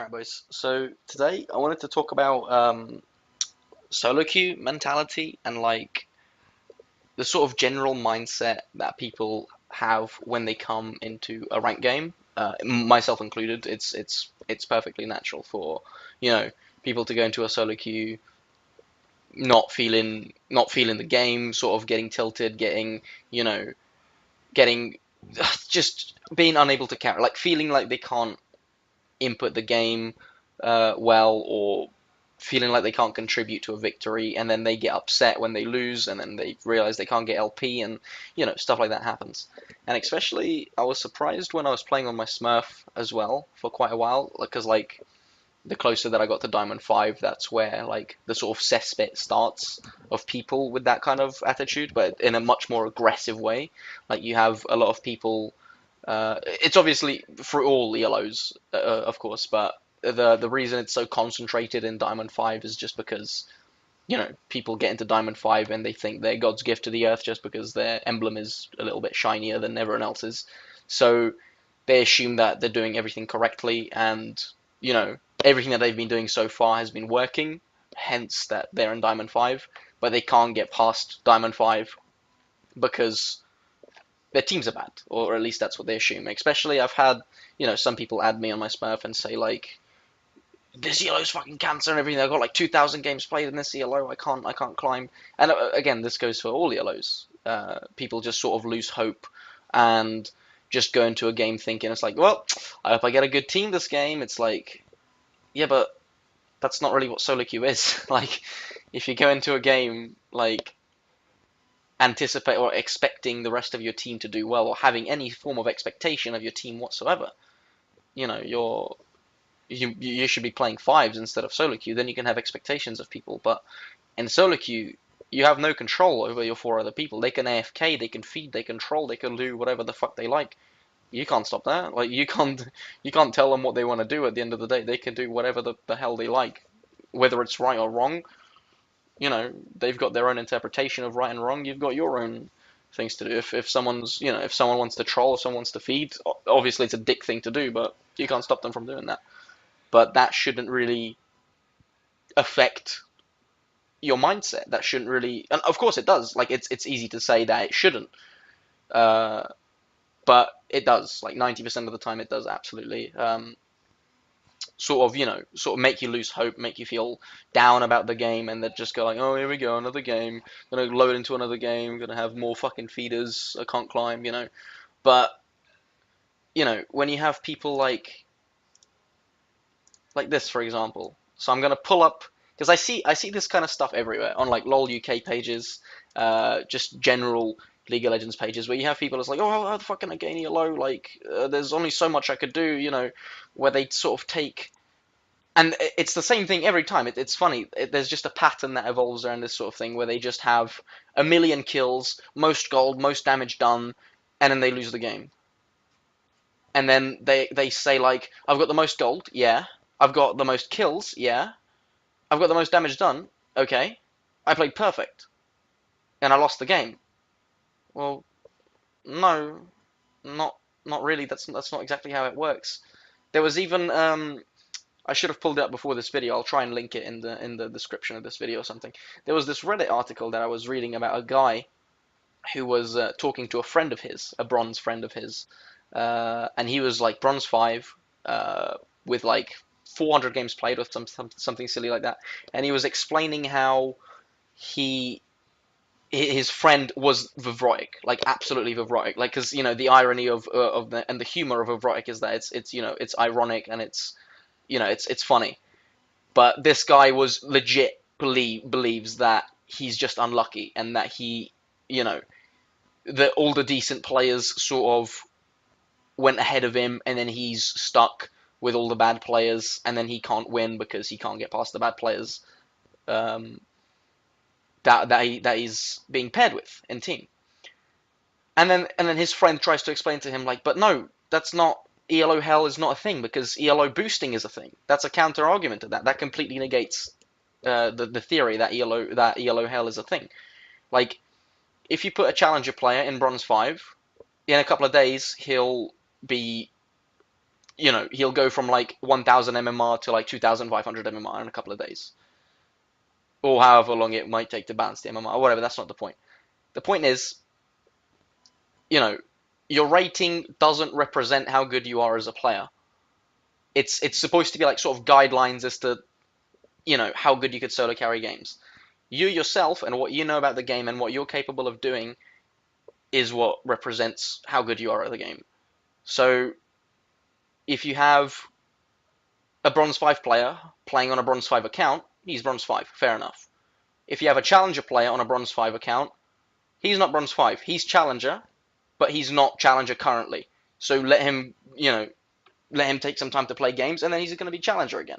Alright, boys. So today I wanted to talk about solo queue mentality and like the sort of general mindset that people have when they come into a ranked game, myself included. It's perfectly natural for you know people to go into a solo queue not feeling the game, sort of getting tilted, you know getting just being unable to carry, like feeling like they can't input the game well, or feeling like they can't contribute to a victory, and then they get upset when they lose, and then they realize they can't get LP, and stuff like that happens. And especially, I was surprised when I was playing on my Smurf as well for quite a while, because like the closer that I got to Diamond 5, that's where like the sort of cesspit starts of people with that kind of attitude, but in a much more aggressive way. Like you have a lot of people. It's obviously for all ELOs, of course, but the reason it's so concentrated in Diamond 5 is just because people get into Diamond 5 and they think they're God's gift to the earth just because their emblem is a little bit shinier than everyone else's. So they assume that they're doing everything correctly, and you know everything that they've been doing so far has been working, hence that they're in Diamond 5, but they can't get past Diamond 5 because their teams are bad, or at least that's what they assume. Especially, I've had some people add me on my Smurf and say like, this ELO's fucking cancer and everything. I've got like 2,000 games played in this ELO. I can't climb. And again, this goes for all ELOs. People just sort of lose hope and just go into a game thinking it's like, well, I hope I get a good team this game. It's like, yeah, but that's not really what solo queue is. Like, if you go into a game like anticipate or expecting the rest of your team to do well, or having any form of expectation of your team whatsoever, you should be playing fives instead of solo queue. Then you can have expectations of people. But in solo queue, you have no control over your four other people. They can AFK, they can feed, they can troll, they can do whatever the fuck they like. You can't stop that. Like you can't tell them what they want to do. At the end of the day, they can do whatever the hell they like, whether it's right or wrong. They've got their own interpretation of right and wrong. You've got your own things to do. If someone wants to troll, if someone wants to feed, obviously it's a dick thing to do, but you can't stop them from doing that. But that shouldn't really affect your mindset. That shouldn't really, and of course it does. Like it's easy to say that it shouldn't, uh, but it does. Like 90% of the time, it does absolutely. Sort of make you lose hope, make you feel down about the game, and then just go like, oh, here we go, another game, gonna load into another game, gonna have more fucking feeders, I can't climb. But when you have people like this, for example. So I'm gonna pull up because I see this kind of stuff everywhere on like LOL UK pages, just general League of Legends pages where you have people that's like, oh, how the fuck can I gain ELO? Like, there's only so much I could do, where they sort of take. And it's the same thing every time. It's funny. There's just a pattern that evolves around this sort of thing where they just have a million kills, most gold, most damage done, and then they lose the game. And then they say like, I've got the most gold, yeah. I've got the most kills, yeah. I've got the most damage done, okay. I played perfect, and I lost the game. Well, no, not not really. That's not exactly how it works. There was even I should have pulled it up before this video. I'll try and link it in the description of this video or something. There was this Reddit article that I was reading about a guy who was talking to a friend of his, a bronze friend of his, and he was like bronze 5, with like 400 games played or something silly like that, and he was explaining how he his friend was Vivroic, like absolutely Vivroic, like because the irony of the and the humor of Vivroic is that it's ironic, and it's funny, but this guy was legit believes that he's just unlucky, and that you know that all the decent players sort of went ahead of him, and then he's stuck with all the bad players, and then he can't win because he can't get past the bad players, um, that he's being paired with in team. And then his friend tries to explain to him like, but no, that's not. ELO hell is not a thing because ELO boosting is a thing. That's a counter argument to that. That completely negates the theory that ELO hell is a thing. Like, if you put a challenger player in bronze 5, in a couple of days he'll be he'll go from like 1,000 MMR to like 2,500 MMR in a couple of days, or however long it might take to balance the MMR, or whatever. That's not the point. The point is, you know, your rating doesn't represent how good you are as a player. It's supposed to be like sort of guidelines as to how good you could solo carry games. You yourself and what you know about the game and what you're capable of doing is what represents how good you are at the game. So if you have a Bronze 5 player playing on a Bronze 5 account, he's Bronze 5, fair enough. If you have a Challenger player on a Bronze 5 account, he's not Bronze 5, he's Challenger, but he's not Challenger currently. So let him take some time to play games, and then he's going to be Challenger again.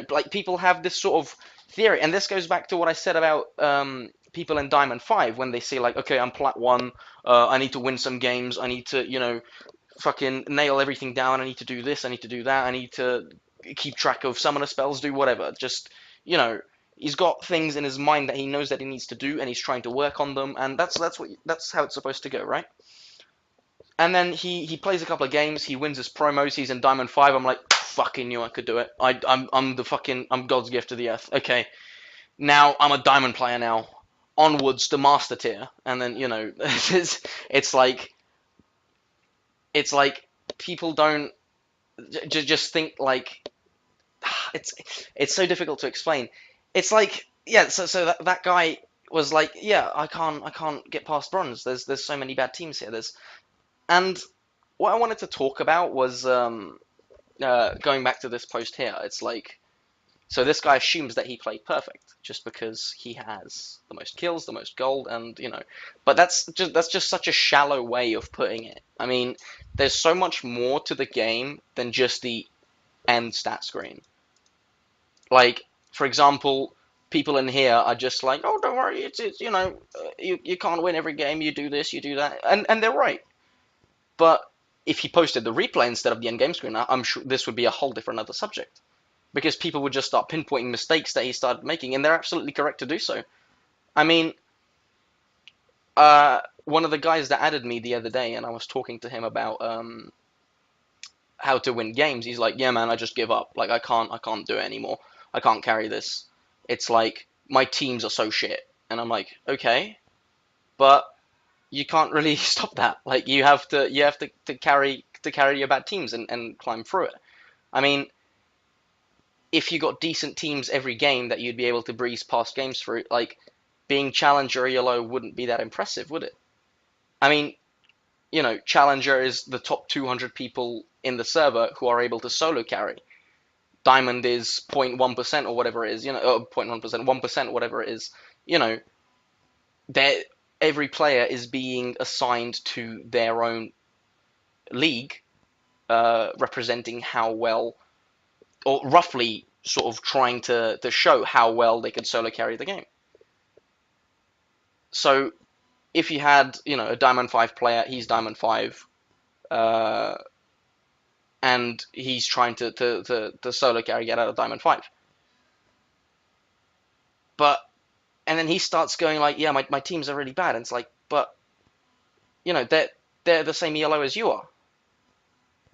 Like people have this sort of theory, and this goes back to what I said about people in Diamond 5 when they say like, okay, I'm Plat 1, I need to win some games, I need to, fucking nail everything down, I need to do this, I need to do that, I need to keep track of summoner spells, do whatever. Just, he's got things in his mind that he knows that he needs to do, and he's trying to work on them, and that's how it's supposed to go, right? And then he plays a couple of games, he wins his promos, he's in Diamond 5, I'm like, fucking knew I could do it. I'm God's gift to the earth. Okay, now I'm a Diamond player now. Onwards to Master Tier. And then, it's like, it's like people don't just think like, it's so difficult to explain. It's like, yeah, so that guy was like, yeah, I can't get past bronze. There's so many bad teams here. And what I wanted to talk about was going back to this post here. It's like, so this guy assumes that he played perfect just because he has the most kills, the most gold, and but that's just such a shallow way of putting it. I mean, there's so much more to the game than just the end stat screen. Like, for example, people in here are just like, oh, don't worry, it's you can't win every game, you do this, you do that, and they're right. But if he posted the replay instead of the end game screen, I'm sure this would be a whole different other subject, because people would just start pinpointing mistakes that he started making, and they're absolutely correct to do so. I mean, one of the guys that added me the other day, and I was talking to him about how to win games. He's like, "Yeah, man, I just give up. Like, I can't do it anymore. I can't carry this. It's like my teams are so shit." And I'm like, "Okay, but you can't really stop that. Like, you have to carry your bad teams and climb through it. I mean, if you got decent teams every game that you'd be able to breeze past games through, like being Challenger ELO wouldn't be that impressive, would it? I mean, Challenger is the top 200 people in the server who are able to solo carry. Diamond is 0.1% or whatever it is, 0.1%, 1%, whatever it is. You know, that every player is being assigned to their own league, representing how well, or roughly sort of trying to show how well they could solo carry the game. So if you had, a Diamond 5 player, he's Diamond 5, and he's trying to solo carry, get out of Diamond 5. And then he starts going like, yeah, my teams are really bad. And it's like, but, they're the same ELO as you are.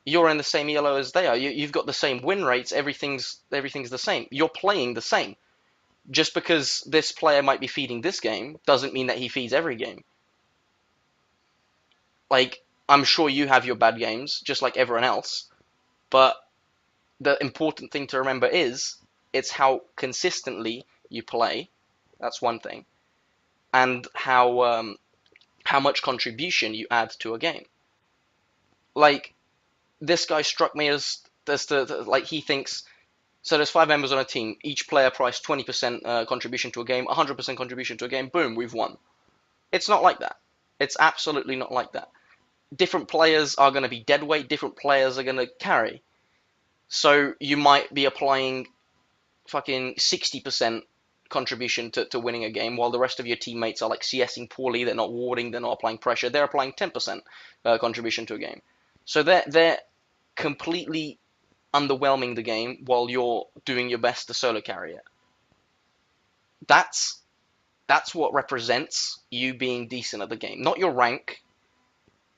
You're in the same ELO as they are. You've got the same win rates. Everything's the same. You're playing the same. Just because this player might be feeding this game doesn't mean that he feeds every game. Like, I'm sure you have your bad games, just like everyone else. But the important thing to remember is it's how consistently you play. That's one thing. And how much contribution you add to a game. Like, this guy struck me as like, he thinks, so there's 5 members on a team, each player priced 20% contribution to a game, 100% contribution to a game, boom, we've won. It's not like that. It's absolutely not like that. Different players are going to be deadweight, different players are going to carry. So you might be applying fucking 60% contribution to winning a game, while the rest of your teammates are like CSing poorly, they're not warding, they're not applying pressure, they're applying 10% contribution to a game. So they're completely underwhelming the game while you're doing your best to solo carry it. That's what represents you being decent at the game, not your rank,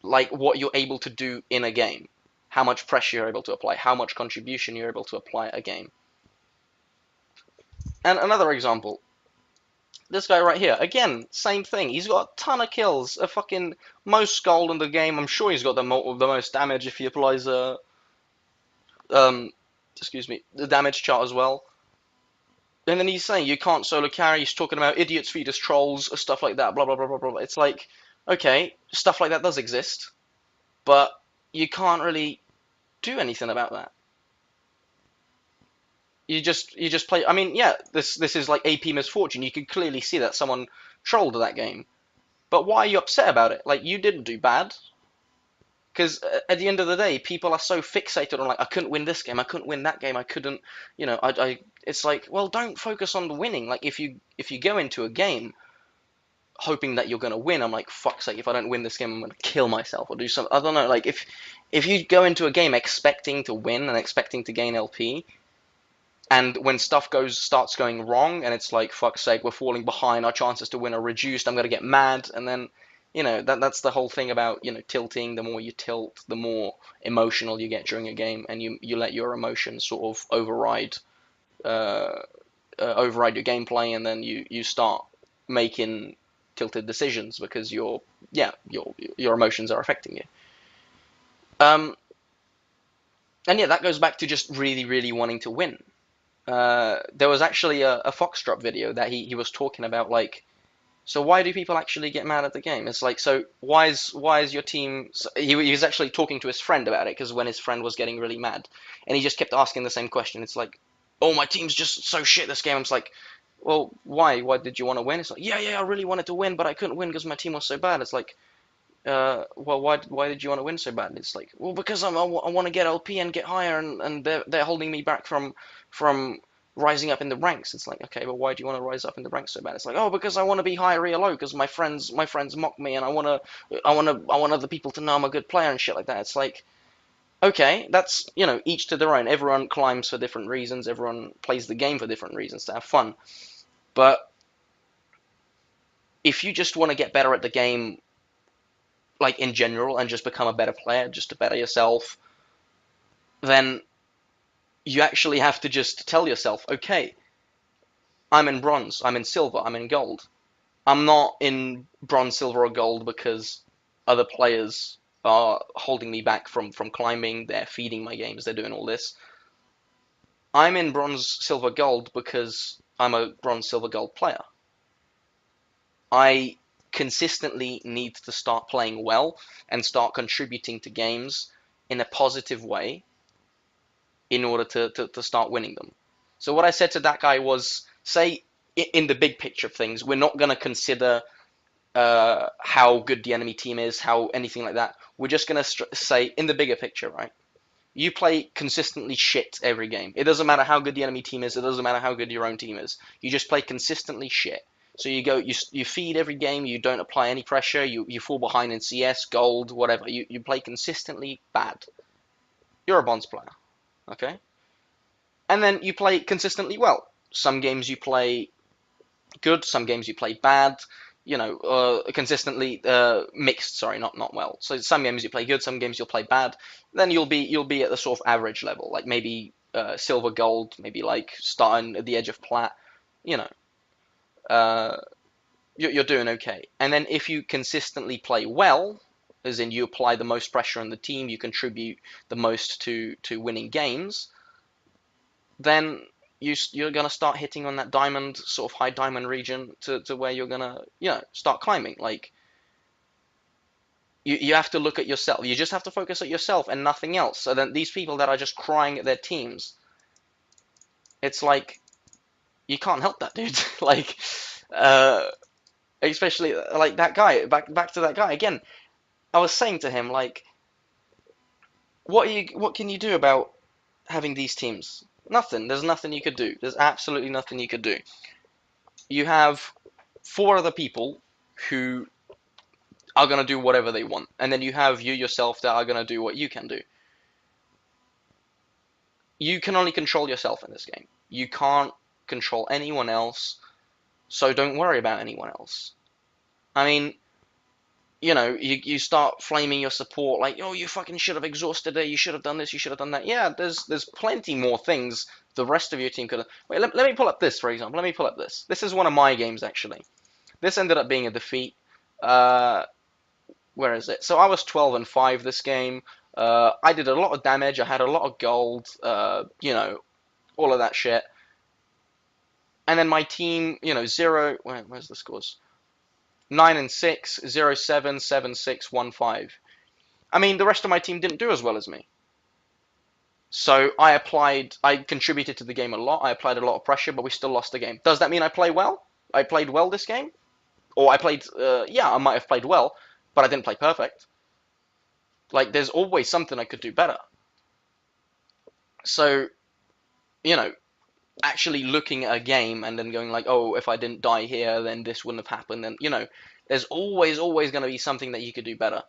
like what you're able to do in a game. how much pressure you're able to apply, how much contribution you're able to apply at a game. And another example, this guy right here, again, same thing. He's got a ton of kills, a fucking most gold in the game. I'm sure he's got the most damage if he applies um, excuse me, the damage chart as well. And then he's saying you can't solo carry. He's talking about idiots feed us trolls, stuff like that. Blah blah blah blah blah. It's like, okay, stuff like that does exist, but you can't really do anything about that. You just play. I mean, yeah, this is like AP misfortune. You can clearly see that someone trolled that game. But why are you upset about it? Like, you didn't do bad. Because at the end of the day, people are so fixated on, like, I couldn't win this game, I couldn't win that game, I couldn't, it's like, well, don't focus on the winning. Like, if you go into a game hoping that you're gonna win, I'm like, fuck's sake, if I don't win this game, I'm gonna kill myself or do something. I don't know. Like, if you go into a game expecting to win and expecting to gain LP, and when stuff starts going wrong, and it's like, fuck's sake, we're falling behind, our chances to win are reduced, I'm gonna get mad, and then, that's the whole thing about, tilting. The more you tilt, the more emotional you get during a game, and you let your emotions sort of uh, override your gameplay, and then you start making tilted decisions because your emotions are affecting you. And yeah, that goes back to just really, really wanting to win. There was actually a Foxdrop video that he was talking about, like, so why do people actually get mad at the game? It's like, so why is your team? So he was actually talking to his friend about it, because when his friend was getting really mad, and he just kept asking the same question. It's like, oh, my team's just so shit this game. I'm just like, well, why? Why did you want to win? It's like, yeah, I really wanted to win, but I couldn't win because my team was so bad. It's like, well, why did you want to win so bad? And it's like, well, because I want to get LP and get higher, and they're holding me back from rising up in the ranks. It's like, okay, but why do you want to rise up in the ranks so bad? It's like, oh, because I want to be higher ELO, because my friends mock me, and I want other people to know I'm a good player and shit like that. It's like, okay, that's, each to their own. Everyone climbs for different reasons. Everyone plays the game for different reasons, to have fun. But if you just want to get better at the game, like, in general, and just become a better player, just to better yourself, then you actually have to just tell yourself, okay, I'm in bronze, I'm in silver, I'm in gold. I'm not in bronze, silver, or gold because other players are holding me back from climbing, they're feeding my games, they're doing all this. I'm in bronze, silver, gold because I'm a bronze, silver, gold player. I consistently need to start playing well and start contributing to games in a positive way in order to start winning them. So what I said to that guy was, say, in the big picture of things, we're not going to consider how good the enemy team is, how anything like that. We're just going to say, in the bigger picture, right? You play consistently shit every game. It doesn't matter how good the enemy team is. It doesn't matter how good your own team is. You just play consistently shit. So you feed every game. You don't apply any pressure. You fall behind in CS, gold, whatever. You play consistently bad. You're a bonds player, okay? And then you play consistently well. Some games you play good. Some games you play bad. Consistently mixed. Sorry, not well. So some games you play good. Some games you'll play bad. Then you'll be at the sort of average level, like maybe silver, gold, maybe like starting at the edge of plat. You know, uh, you're doing okay. And then if you consistently play well, as in you apply the most pressure on the team, you contribute the most to winning games, then you're gonna start hitting on that diamond, sort of high diamond region, to where you're gonna start climbing. Like, you have to look at yourself. You just have to focus at yourself and nothing else. So then these people that are just crying at their teams, it's like, you can't help that, dude. Like, especially like that guy. Back to that guy again. I was saying to him, like, what can you do about having these teams? Nothing. There's nothing you could do. There's absolutely nothing you could do. You have four other people who are going to do whatever they want, and then you have you yourself that are going to do what you can do. You can only control yourself in this game. You can't control anyone else, so don't worry about anyone else. I mean, you start flaming your support like, oh, you fucking should have exhausted it, you should have done this, you should have done that. Yeah, there's plenty more things the rest of your team could have. Wait, let me pull up this, for example. Let me pull up this. This is one of my games, actually. This ended up being a defeat. Uh, where is it? So I was 12-5 this game. I did a lot of damage. I had a lot of gold. All of that shit. And then my team, zero. Where's the scores? 9-6, 0-7, 7-6, 1-5. I mean, the rest of my team didn't do as well as me. So I contributed to the game a lot. I applied a lot of pressure, but we still lost the game. Does that mean I play well? I played well this game? Or yeah, I might have played well, but I didn't play perfect. Like, there's always something I could do better. So, you know, actually looking at a game and then going like, oh, if I didn't die here, then this wouldn't have happened. And, there's always going to be something that you could do better.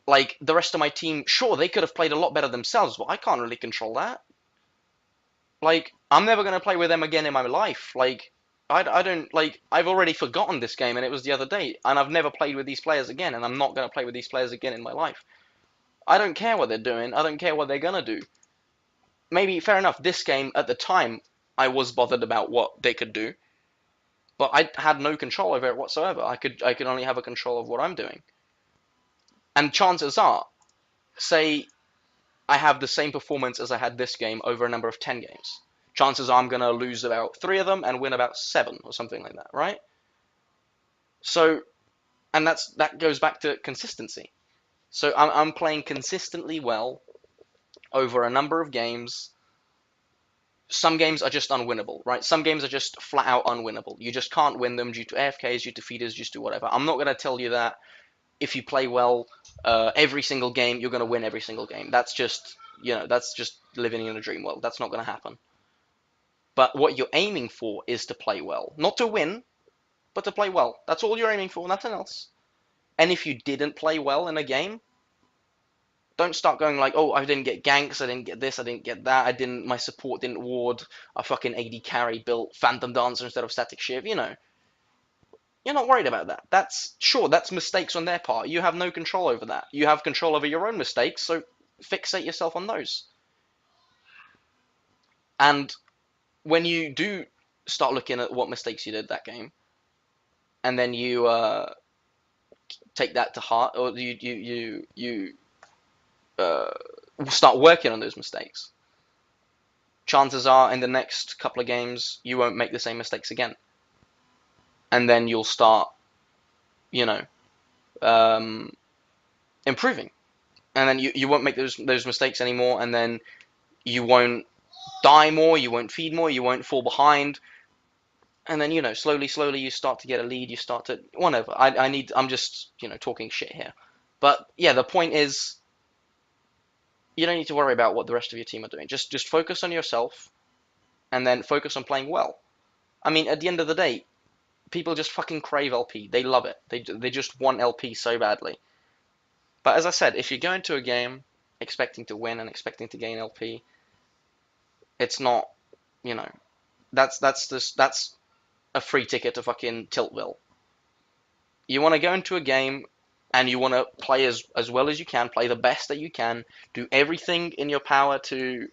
Like, the rest of my team, sure, they could have played a lot better themselves, but I can't really control that. Like, I'm never going to play with them again in my life. Like, I don't, like, I've already forgotten this game, and it was the other day, and I've never played with these players again, and I'm not going to play with these players again in my life. I don't care what they're doing. I don't care what they're going to do. Maybe, fair enough, this game, at the time, I was bothered about what they could do, but I had no control over it whatsoever. I could only have a control of what I'm doing. And chances are, say I have the same performance as I had this game over a number of 10 games. Chances are I'm going to lose about 3 of them and win about 7 or something like that, right? So, and that goes back to consistency. So I'm playing consistently well over a number of games. Some games are just unwinnable, right? Some games are just flat out unwinnable. You just can't win them due to AFKs, due to feeders, due to whatever. I'm not going to tell you that if you play well every single game, you're going to win every single game. That's just, that's just living in a dream world. That's not going to happen. But what you're aiming for is to play well. Not to win, but to play well. That's all you're aiming for, nothing else. And if you didn't play well in a game, don't start going like, oh, I didn't get ganks, I didn't get this, I didn't get that, my support didn't ward, a fucking AD carry built Phantom Dancer instead of Static Shiv, You're not worried about that. That's mistakes on their part. You have no control over that. You have control over your own mistakes, so fixate yourself on those. And when you do start looking at what mistakes you did that game, and then you take that to heart, or you start working on those mistakes, chances are in the next couple of games you won't make the same mistakes again, and then you'll start, improving, and then you won't make those mistakes anymore, and then you won't die more, you won't feed more, you won't fall behind. And then, slowly you start to get a lead, you start to, whatever. I'm just, talking shit here. But yeah, the point is, you don't need to worry about what the rest of your team are doing. Just focus on yourself, and then focus on playing well. I mean, at the end of the day, people just fucking crave LP. They love it. They just want LP so badly. But as I said, if you go into a game expecting to win and expecting to gain LP, it's not, that's a free ticket to fucking Tiltville. You want to go into a game and you want to play as well as you can, play the best that you can, do everything in your power to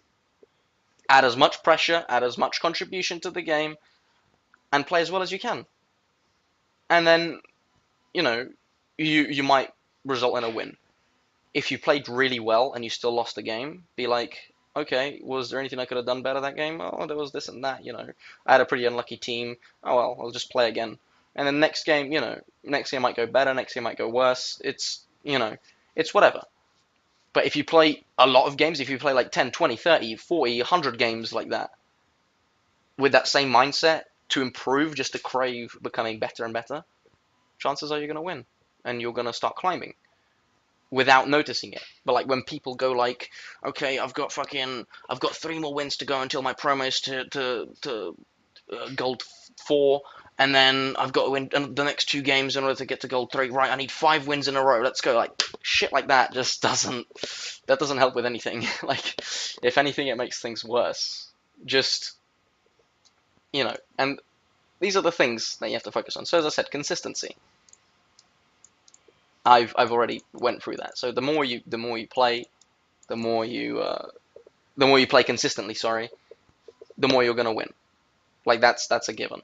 add as much pressure, add as much contribution to the game, and play as well as you can. And then, you might result in a win. If you played really well and you still lost the game, be like, okay, was there anything I could have done better that game? Oh, there was this and that, I had a pretty unlucky team. Oh well, I'll just play again. And then next game, next game might go better, next game might go worse. It's, it's whatever. But if you play a lot of games, if you play like 10, 20, 30, 40, 100 games like that, with that same mindset to improve, just to crave becoming better and better, chances are you're going to win. And you're going to start climbing without noticing it. But like when people go like, okay, I've got 3 more wins to go until my promo is to gold 4, and then I've got to win the next 2 games in order to get to gold 3. Right, I need 5 wins in a row. Let's go. Like shit like that just doesn't help with anything. Like if anything, it makes things worse. Just and these are the things that you have to focus on. So as I said, consistency. I've already went through that. So the more you play, the more you play consistently. Sorry, the more you're gonna win. Like that's a given.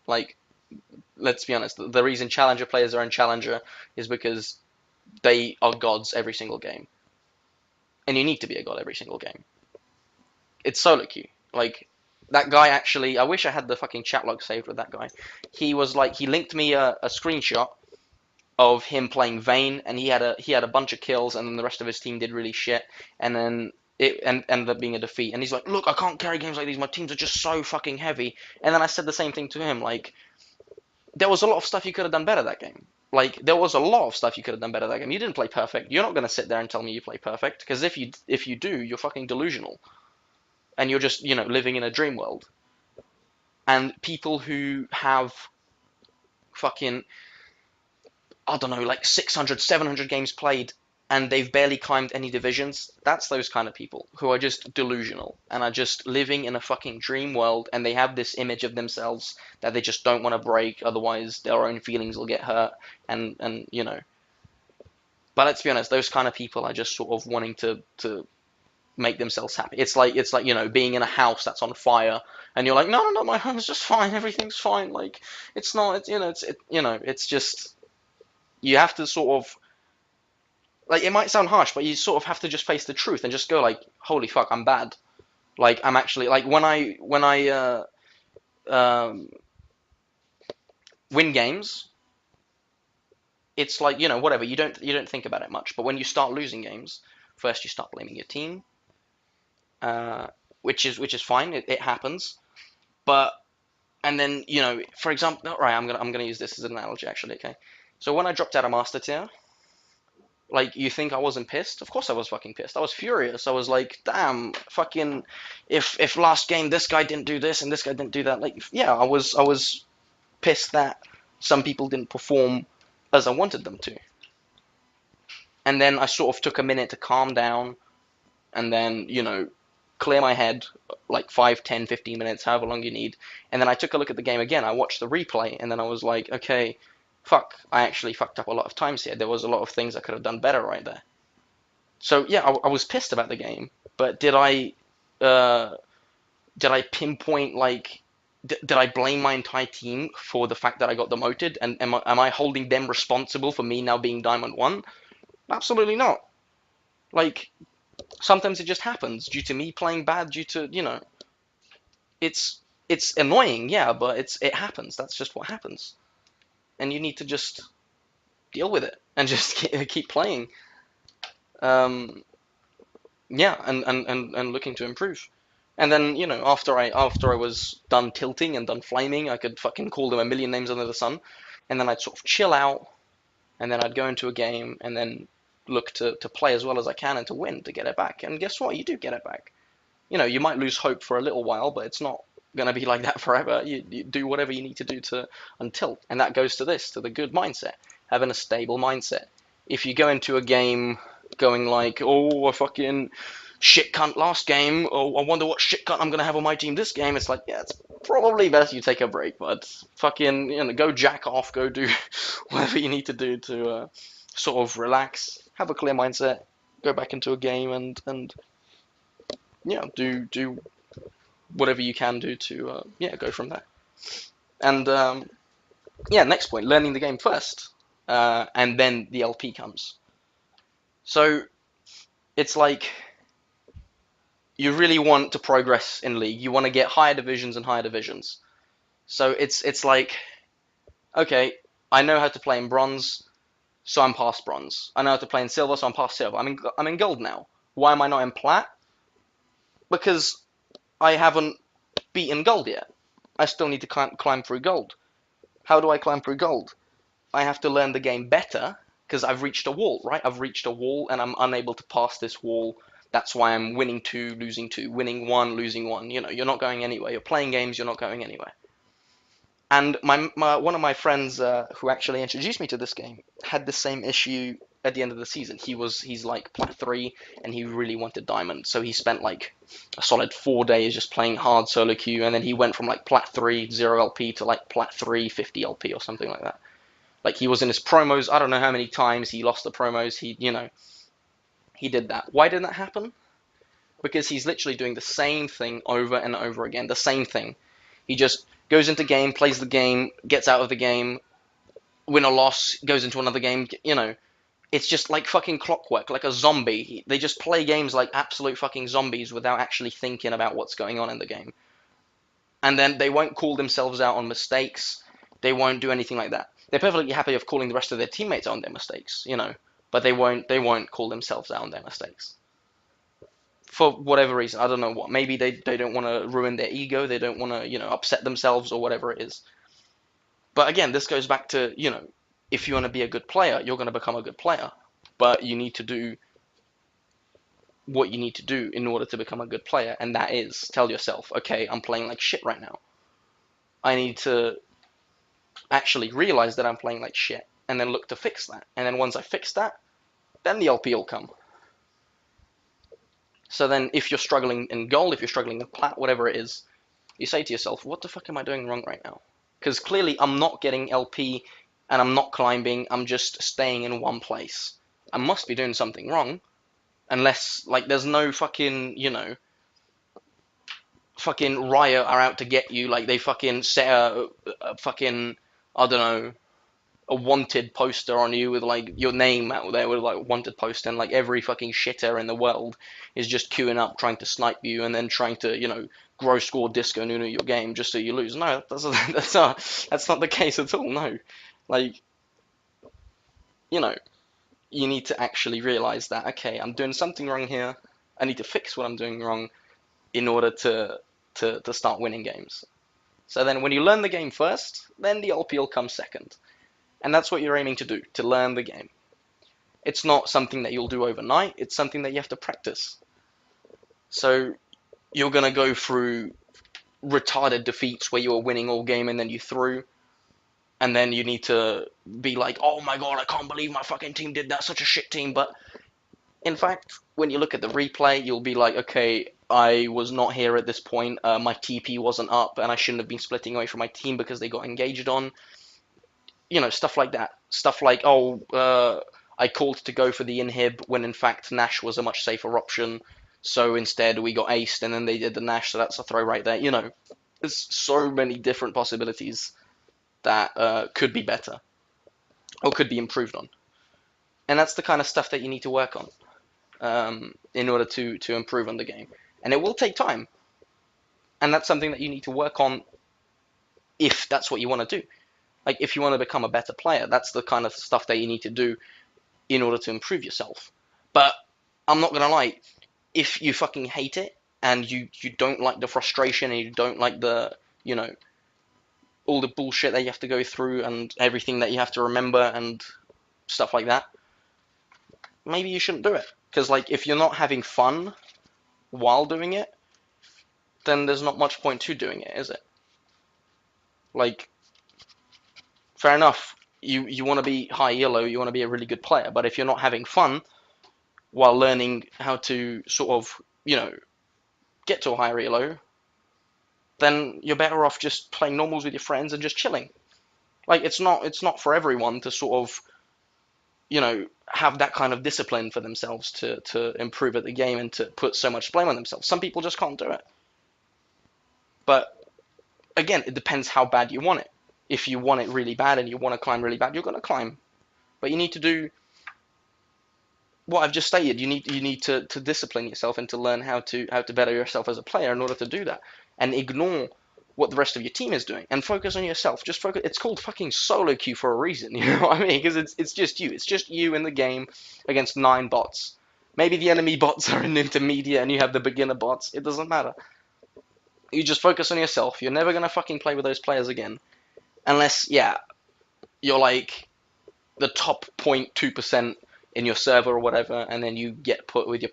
Like let's be honest, the reason Challenger players are in Challenger is because they are gods every single game, and you need to be a god every single game. It's solo queue. Like that guy actually, I wish I had the fucking chat log saved with that guy. He was like, he linked me a screenshot of him playing Vayne, and he had a bunch of kills, and then the rest of his team did really shit, and then it ended up being a defeat. And he's like, look, I can't carry games like these. My teams are just so fucking heavy. And then I said the same thing to him. Like, there was a lot of stuff you could have done better that game. Like, there was a lot of stuff you could have done better that game. You didn't play perfect. You're not going to sit there and tell me you play perfect, because if you do, you're fucking delusional, and you're just living in a dream world. And people who have fucking, I don't know, like 600, 700 games played, and they've barely climbed any divisions, that's those kind of people who are just delusional and are just living in a fucking dream world, and they have this image of themselves that they just don't want to break, otherwise their own feelings will get hurt, and. But let's be honest, those kind of people are just sort of wanting to make themselves happy. It's like being in a house that's on fire, and you're like, no, my home's just fine, everything's fine. Like it's not, it's just, you have to sort of, like, it might sound harsh, but you sort of have to just face the truth and just go like, holy fuck, I'm bad. Like I'm actually, like, when I um, win games, it's like, whatever, you don't think about it much. But when you start losing games, first you start blaming your team, uh, which is fine. It happens. But and then, for example, right, I'm gonna use this as an analogy actually. Okay, so when I dropped out of Master Tier, like, you think I wasn't pissed? Of course I was fucking pissed. I was furious. I was like, damn, fucking, if last game this guy didn't do this and this guy didn't do that, like, yeah, I was pissed that some people didn't perform as I wanted them to. And then I sort of took a minute to calm down, and then, clear my head, like 5, 10, 15 minutes, however long you need. And then I took a look at the game again. I watched the replay, and then I was like, okay, fuck, I actually fucked up a lot of times here. There was a lot of things I could have done better right there. So yeah, I was pissed about the game, but uh, did I pinpoint, like, did I blame my entire team for the fact that I got demoted? And am I holding them responsible for me now being Diamond 1? Absolutely not. Like, sometimes it just happens due to me playing bad, due to, it's it's annoying, yeah, but it happens. That's just what happens, and you need to just deal with it and just keep playing. Um, yeah, and looking to improve. And then, after I was done tilting and done flaming, I could fucking call them a million names under the sun, and then I'd sort of chill out, and then I'd go into a game, and then look to play as well as I can and to win to get it back. And guess what? You do get it back. You might lose hope for a little while, but it's not gonna be like that forever. You do whatever you need to do to until, and that goes to the good mindset, having a stable mindset. If you go into a game going like, oh, I fucking shit cunt last game, oh, I wonder what shit cunt I'm gonna have on my team this game, it's like, yeah, it's probably best you take a break, but fucking, go jack off, go do whatever you need to do to sort of relax, have a clear mindset, go back into a game, and yeah, do whatever you can do to go from there. And yeah, next point, learning the game first, and then the LP comes. So it's like, you really want to progress in League. You want to get higher divisions and higher divisions. So it's like, okay, I know how to play in Bronze, so I'm past Bronze. I know how to play in Silver, so I'm past Silver. I'm in Gold now. Why am I not in Plat? Because I haven't beaten Gold yet. I still need to climb through Gold. How do I climb through Gold? I have to learn the game better, because I've reached a wall, right? I've reached a wall, and I'm unable to pass this wall. That's why I'm winning 2, losing 2, winning 1, losing 1. You're not going anywhere. You're playing games, you're not going anywhere. And one of my friends who actually introduced me to this game had the same issue at the end of the season. He's like Plat 3, and he really wanted Diamond. So he spent like a solid 4 days just playing hard solo queue, and then he went from like Plat 3, 0 LP to like Plat 3, 50 LP or something like that. Like he was in his promos, I don't know how many times he lost the promos. He did that. Why did that happen? Because he's literally doing the same thing over and over again. The same thing. He just goes into game, plays the game, gets out of the game, win or loss, goes into another game. It's just like fucking clockwork, like a zombie. They just play games like absolute fucking zombies without actually thinking about what's going on in the game. And then they won't call themselves out on mistakes. They won't do anything like that. They're perfectly happy of calling the rest of their teammates on their mistakes, but they won't call themselves out on their mistakes. For whatever reason, I don't know what. Maybe they don't want to ruin their ego. They don't want to, upset themselves or whatever it is. But again, this goes back to, if you want to be a good player, you're going to become a good player. But you need to do what you need to do in order to become a good player, and that is tell yourself, okay, I'm playing like shit right now. I need to actually realize that I'm playing like shit, and then look to fix that. And then once I fix that, then the LP will come. So then if you're struggling in gold, if you're struggling in plat, whatever it is, you say to yourself, what the fuck am I doing wrong right now? Because clearly I'm not getting LP and I'm not climbing, I'm just staying in one place. I must be doing something wrong, unless, like, there's no fucking, fucking Riot are out to get you, like, they fucking set a fucking, I don't know, a wanted poster on you with, like, your name out there with, like, wanted poster, and, like, every fucking shitter in the world is just queuing up trying to snipe you and then trying to, grow score disco Nunu your game just so you lose. No, that's not the case at all, no. Like, you know, you need to actually realize that, okay, I'm doing something wrong here, I need to fix what I'm doing wrong in order to start winning games. So then when you learn the game first, then the LP will come second. And that's what you're aiming to do, to learn the game. It's not something that you'll do overnight, it's something that you have to practice. So you're going to go through retarded defeats where you're winning all game and then you threw, and then you need to be like, oh my god, I can't believe my fucking team did that, such a shit team. But in fact, when you look at the replay, you'll be like, okay, I was not here at this point, my TP wasn't up, and I shouldn't have been splitting away from my team because they got engaged on. Stuff like that. Stuff like, I called to go for the inhib when in fact Nash was a much safer option, so instead we got aced and then they did the Nash, so that's a throw right there. There's so many different possibilities that could be better or could be improved on. And that's the kind of stuff that you need to work on in order to improve on the game. And it will take time. And that's something that you need to work on if that's what you want to do. Like, if you want to become a better player, that's the kind of stuff that you need to do in order to improve yourself. But I'm not going to lie, if you fucking hate it and you don't like the frustration and you don't like the, all the bullshit that you have to go through and everything that you have to remember and stuff like that, maybe you shouldn't do it. Because, like, if you're not having fun while doing it, then there's not much point to doing it, is it? Like, fair enough, you want to be high yellow, you want to be a really good player, but if you're not having fun while learning how to sort of, get to a higher yellow, then you're better off just playing normals with your friends and just chilling. Like, it's not for everyone to sort of, have that kind of discipline for themselves to improve at the game and to put so much blame on themselves. Some people just can't do it. But again, it depends how bad you want it. If you want it really bad and you want to climb really bad, you're going to climb. But you need to do what I've just stated. You need to discipline yourself and to learn how to better yourself as a player in order to do that. And ignore what the rest of your team is doing and focus on yourself. Just focus. It's called fucking solo queue for a reason, you know what I mean? Because it's just you. It's just you in the game against 9 bots. Maybe the enemy bots are in intermediate and you have the beginner bots. It doesn't matter. You just focus on yourself. You're never gonna fucking play with those players again, unless you're like the top 0.2% in your server or whatever, and then you get put with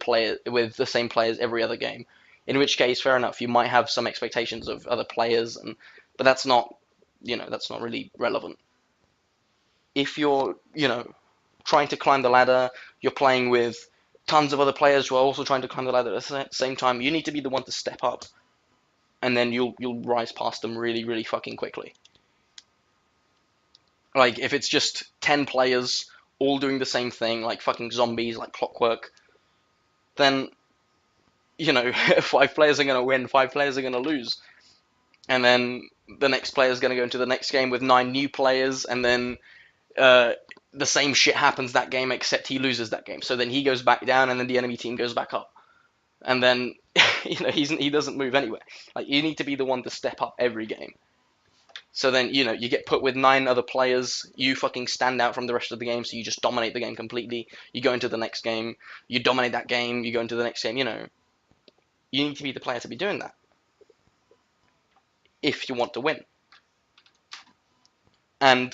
with the same players every other game. In which case, fair enough, you might have some expectations of other players, but that's not really relevant. If you're, trying to climb the ladder, you're playing with tons of other players who are also trying to climb the ladder at the same time, you need to be the one to step up, and then you'll rise past them really, really fucking quickly. Like if it's just 10 players all doing the same thing, like fucking zombies, like clockwork, then five players are going to win, five players are going to lose, and then the next player is going to go into the next game with nine new players, and then uh, the same shit happens that game, except he loses that game. So then he goes back down, and then the enemy team goes back up, and then he doesn't move anywhere. Like you need to be the one to step up every game. So then you get put with nine other players. You fucking stand out from the rest of the game, so you just dominate the game completely. You go into the next game, you dominate that game. You go into the next game. You need to be the player to be doing that if you want to win. And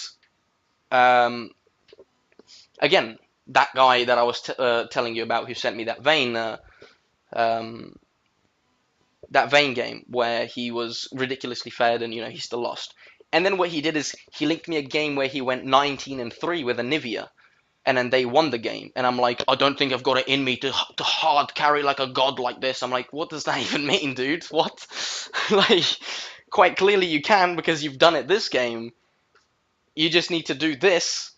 um, again, that guy that I was telling you about who sent me um, that Vayne game where he was ridiculously fed and he still lost. And then what he did is he linked me a game where he went 19-3 with a Nivea, and then they won the game. And I'm like, I don't think I've got it in me to hard carry like a god like this. I'm like, what does that even mean, dude? What? Like, quite clearly you can because you've done it this game. You just need to do this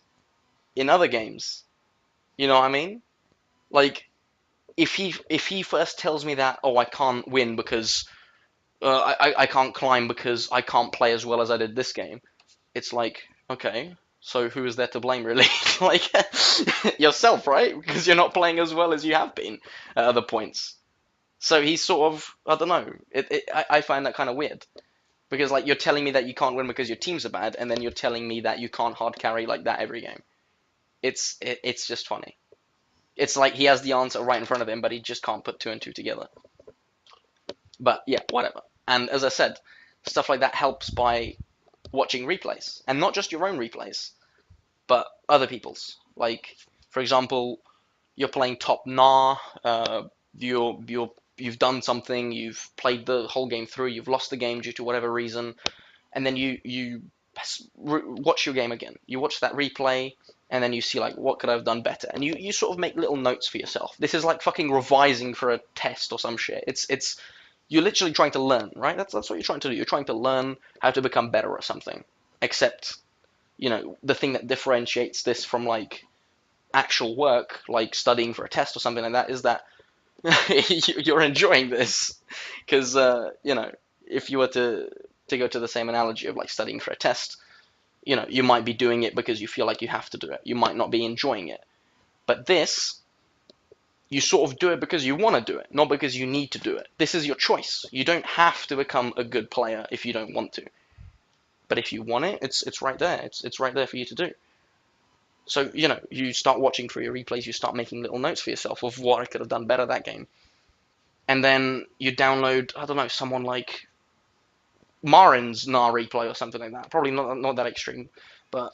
in other games. You know what I mean? Like, if he first tells me that, oh, I can't win because I can't climb because I can't play as well as I did this game, it's like, okay, so who is there to blame, really? Like, yourself, right? Because you're not playing as well as you have been at other points. So he's sort of, I don't know. I find that kind of weird. Because, like, you're telling me that you can't win because your teams are bad, and then you're telling me that you can't hard carry like that every game. It's just funny. It's like he has the answer right in front of him, but he just can't put two and two together. But yeah, whatever. And as I said, stuff like that helps by watching replays, and not just your own replays, but other people's. Like, for example, you're playing top Nah, you've done something, you've played the whole game through, you've lost the game due to whatever reason, and then you watch your game again. You watch that replay, and then you see like, what could I have done better? And you sort of make little notes for yourself. This is like fucking revising for a test or some shit. It's you're literally trying to learn, right? That's what you're trying to do. You're trying to learn how to become better at something. Except, the thing that differentiates this from like actual work, like studying for a test or something like that, is that you're enjoying this. Because if you were to go to the same analogy of like studying for a test, you might be doing it because you feel like you have to do it. You might not be enjoying it. But this, you sort of do it because you want to do it, not because you need to do it. This is your choice. You don't have to become a good player if you don't want to. But if you want it, it's right there. It's right there for you to do. So, you start watching through your replays, you start making little notes for yourself of what I could have done better that game. And then you download, I don't know, someone like Marin's Nah replay or something like that. Probably not that extreme, but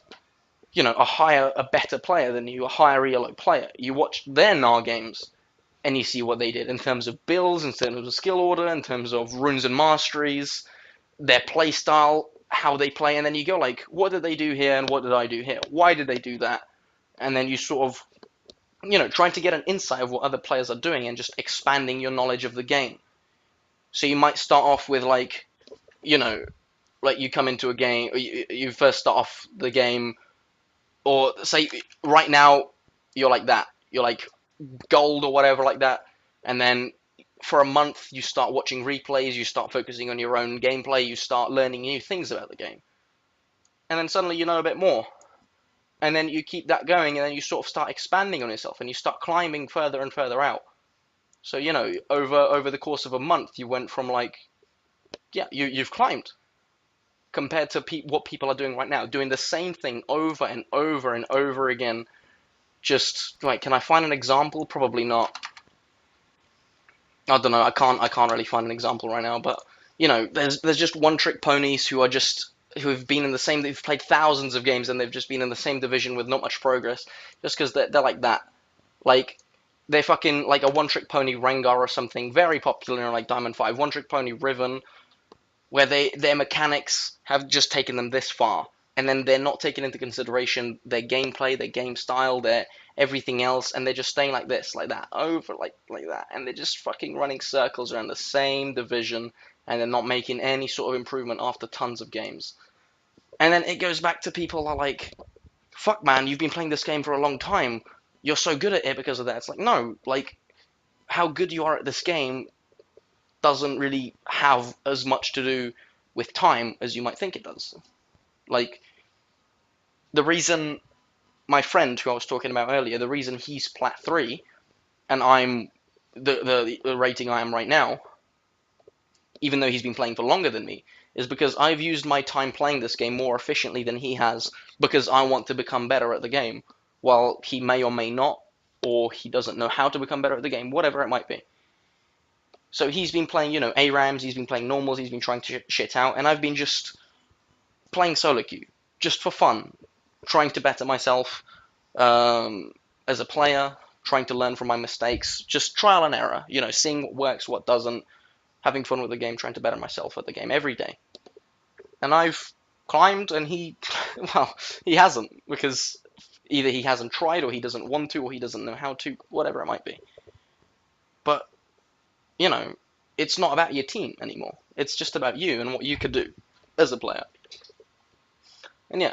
a better player than you, a higher ELO player. You watch their Nah games and you see what they did in terms of builds, in terms of skill order, in terms of runes and masteries, their play style, how they play, and then you go like, what did they do here and what did I do here? Why did they do that? And then you sort of, trying to get an insight of what other players are doing and just expanding your knowledge of the game. So you might start off with like, like you come into a game, or you first start off the game, or say right now you're like that, you're like gold or whatever like that, and then for a month you start watching replays, you start focusing on your own gameplay, you start learning new things about the game, and then suddenly you know a bit more, and then you keep that going, and then you sort of start expanding on yourself, and you start climbing further and further out. So over the course of a month, you went from like, yeah, you've climbed compared to what people are doing right now, doing the same thing over and over and over again. Just like, can I find an example? Probably not. I don't know. I can't really find an example right now. But there's just one trick ponies who've been in the same. They've played thousands of games and they've just been in the same division with not much progress, just because they're like that. Like, they're fucking like a one trick pony Rengar or something, very popular in like Diamond 5. One trick pony Riven, where their mechanics have just taken them this far, and then they're not taking into consideration their gameplay, their game style, their everything else, and they're just staying like this, like that, over like that, and they're just fucking running circles around the same division, and they're not making any sort of improvement after tons of games. And then it goes back to people are like, fuck man, you've been playing this game for a long time. You're so good at it because of that. It's like, no, like, how good you are at this game doesn't really have as much to do with time as you might think it does. Like, the reason my friend who I was talking about earlier, the reason he's Plat 3 and I'm the rating I am right now, even though he's been playing for longer than me, is because I've used my time playing this game more efficiently than he has because I want to become better at the game, while he may or may not, or he doesn't know how to become better at the game, whatever it might be. So he's been playing, ARAMs, he's been playing normals, he's been trying to shit out, and I've been just playing solo queue, just for fun, trying to better myself as a player, trying to learn from my mistakes, just trial and error, seeing what works, what doesn't, having fun with the game, trying to better myself at the game every day. And I've climbed, and well, he hasn't, because either he hasn't tried, or he doesn't want to, or he doesn't know how to, whatever it might be. But, it's not about your team anymore. It's just about you and what you could do as a player. And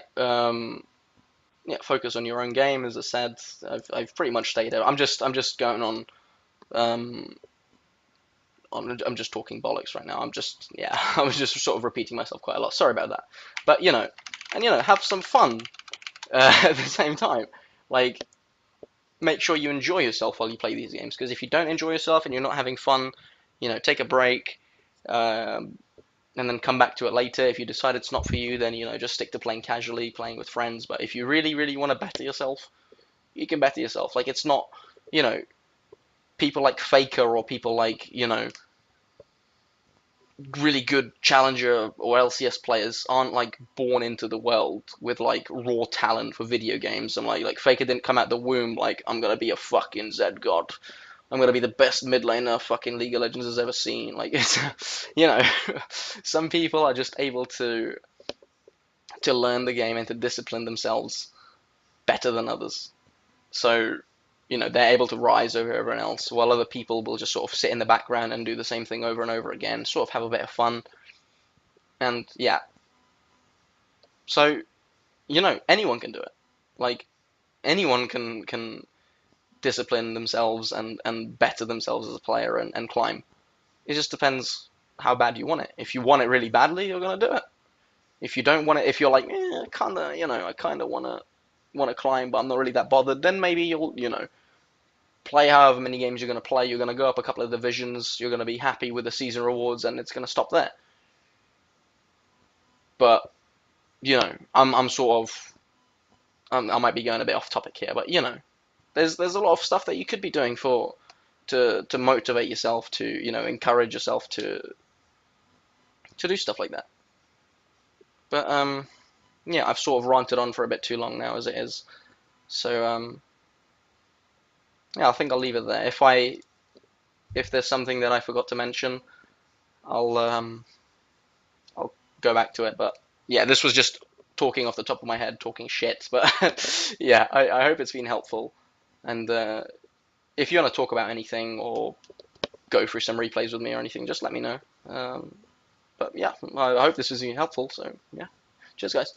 focus on your own game. As I said, I've pretty much stated. I'm just going on. I'm just talking bollocks right now. I was just sort of repeating myself quite a lot. Sorry about that. But have some fun at the same time. Like, make sure you enjoy yourself while you play these games. Because if you don't enjoy yourself and you're not having fun, take a break. And then come back to it later. If you decide it's not for you, then just stick to playing casually, playing with friends. But if you really, really want to better yourself, you can better yourself. Like, it's not, people like Faker, or people like, really good Challenger or LCS players aren't like born into the world with like raw talent for video games. And like Faker didn't come out the womb like, I'm gonna be a fucking Z God. I'm gonna be the best mid laner fucking League of Legends has ever seen. Like, it's, some people are just able to learn the game and to discipline themselves better than others. So, they're able to rise over everyone else, while other people will just sort of sit in the background and do the same thing over and over again, sort of have a bit of fun. And yeah, so anyone can do it. Like, anyone can discipline themselves and better themselves as a player and climb. It just depends how bad you want it. If you want it really badly, you're gonna do it. If you don't want it, if you're like, I kind of wanna climb, but I'm not really that bothered, then maybe you'll play however many games you're gonna play. You're gonna go up a couple of divisions. You're gonna be happy with the season rewards, and it's gonna stop there. But I'm sort of I might be going a bit off topic here, but there's a lot of stuff that you could be doing to motivate yourself, to encourage yourself to do stuff like that. But I've sort of ranted on for a bit too long now as it is. So I think I'll leave it there. If there's something that I forgot to mention, I'll go back to it. But yeah, this was just talking off the top of my head, talking shit. But yeah, I hope it's been helpful. And if you want to talk about anything or go through some replays with me or anything, just let me know. But yeah, I hope this was helpful. So yeah, cheers, guys.